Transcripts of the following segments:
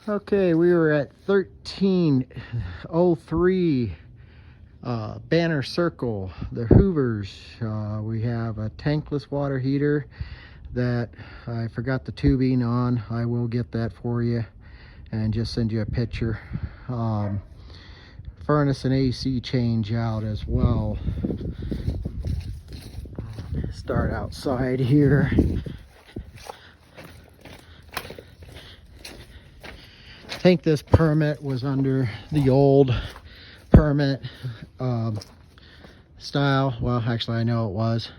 Okay, we were at 1303 Banner Circle, the Hoovers. We have a tankless water heater that I forgot the tubing on. I will get that for you and just send you a picture. Furnace and AC change out as well. Start outside here. I think this permit was under the old permit style. Well, actually I know it was.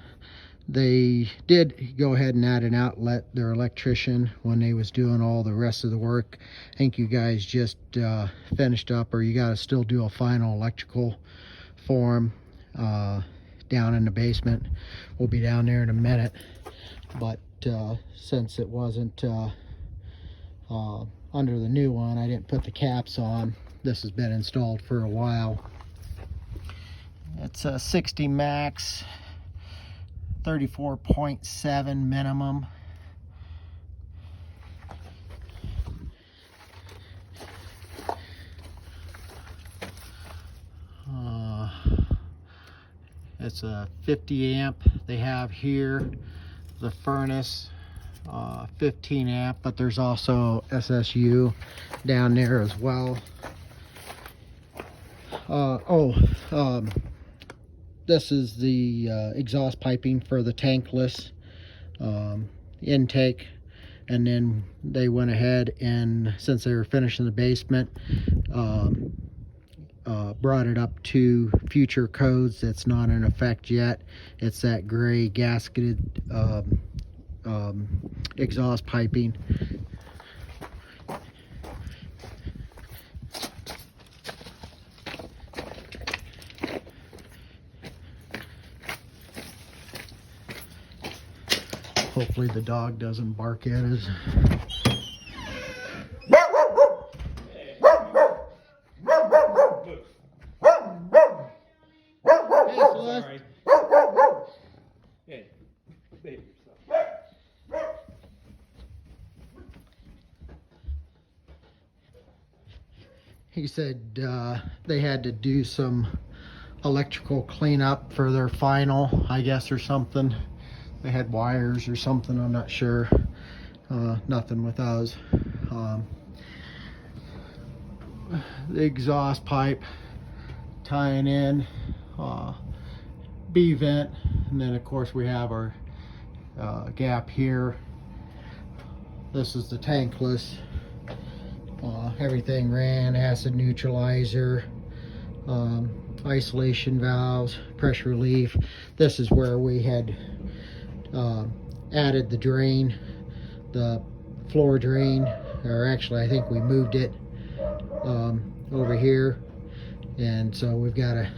They did go ahead and add an outlet, their electrician, when they was doing all the rest of the work. I think you guys just finished up, or you got to still do a final electrical for them down in the basement. We'll be down there in a minute, but since it wasn't under the new one, I didn't put the caps on. This has been installed for a while. It's a 60 max, 34.7 minimum. It's a 50 amp they have here. The furnace 15 amp, but there's also SSU down there as well. This is the exhaust piping for the tankless intake, and then they went ahead and, since they were finishing the basement, brought it up to future codes. That's not in effect yet. It's that gray gasketed exhaust piping. Hopefully the dog doesn't bark at us. Sorry. Hey, baby yourself. He said they had to do some electrical cleanup for their final, I guess, or something. They had wires or something, I'm not sure. Nothing with us. The exhaust pipe tying in, B vent, and then of course we have our gap here. This is the tankless. Everything ran, acid neutralizer, isolation valves, pressure relief. This is where we had added the drain, the floor drain, or actually I think we moved it over here, and so we've got a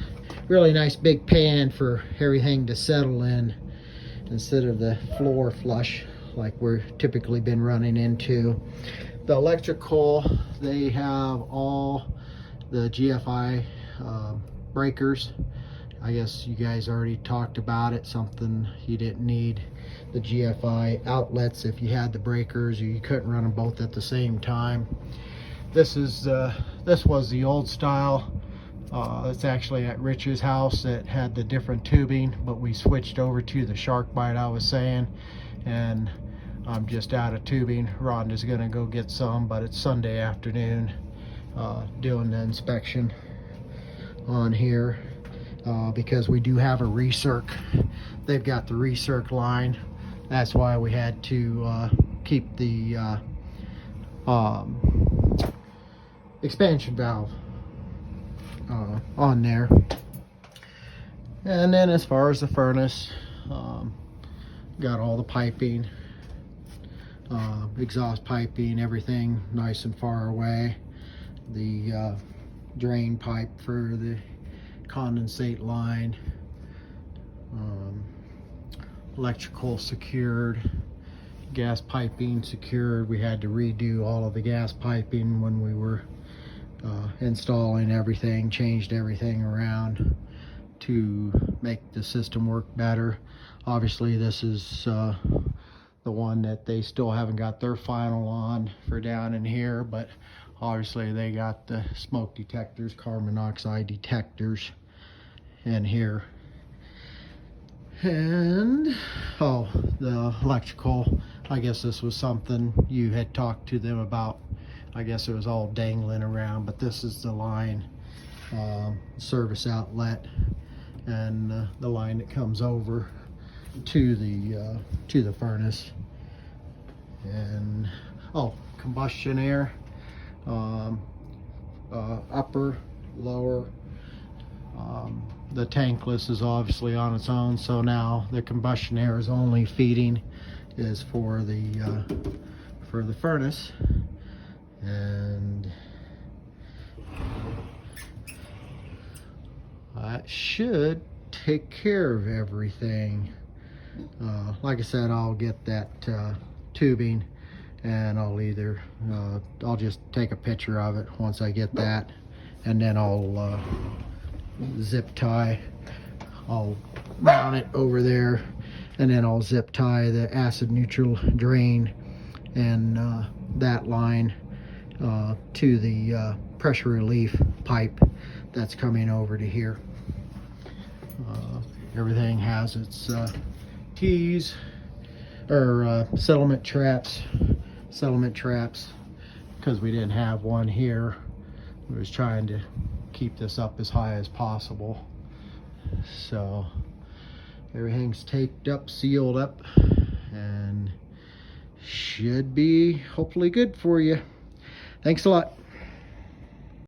really nice big pan for everything to settle in instead of the floor flush like we're typically been running into. The electrical, they have all the GFI breakers. I guess you guys already talked about it, something you didn't need the GFI outlets if you had the breakers, or you couldn't run them both at the same time. This was the old style. It's actually at Rich's house that had the different tubing, but we switched over to the shark bite I was saying, and I'm just out of tubing. Rhonda's gonna go get some, but it's Sunday afternoon doing the inspection on here because we do have a recirc. They've got the recirc line. That's why we had to keep the expansion valve on there. And then as far as the furnace, got all the piping, exhaust piping, everything nice and far away. The drain pipe for the condensate line, electrical secured, gas piping secured. We had to redo all of the gas piping when we were installing everything, changed everything around to make the system work better. Obviously this is the one that they still haven't got their final on for down in here, but obviously they got the smoke detectors, carbon monoxide detectors in here. And oh, the electrical, I guess this was something you had talked to them about. I guess it was all dangling around, but this is the line, service outlet, and the line that comes over to the furnace. And oh, combustion air, upper, lower. The tankless is obviously on its own, so now the combustion air is only feeding is for the furnace. And that should take care of everything. Like I said, I'll get that tubing, and I'll just take a picture of it once I get that, and then I'll zip tie. I'll mount it over there, and then I'll zip tie the acid neutral drain and that line to the pressure relief pipe that's coming over to here. Everything has its keys or settlement traps, because we didn't have one here. We was trying to keep this up as high as possible. So everything's taped up, sealed up, and should be hopefully good for you. Thanks a lot.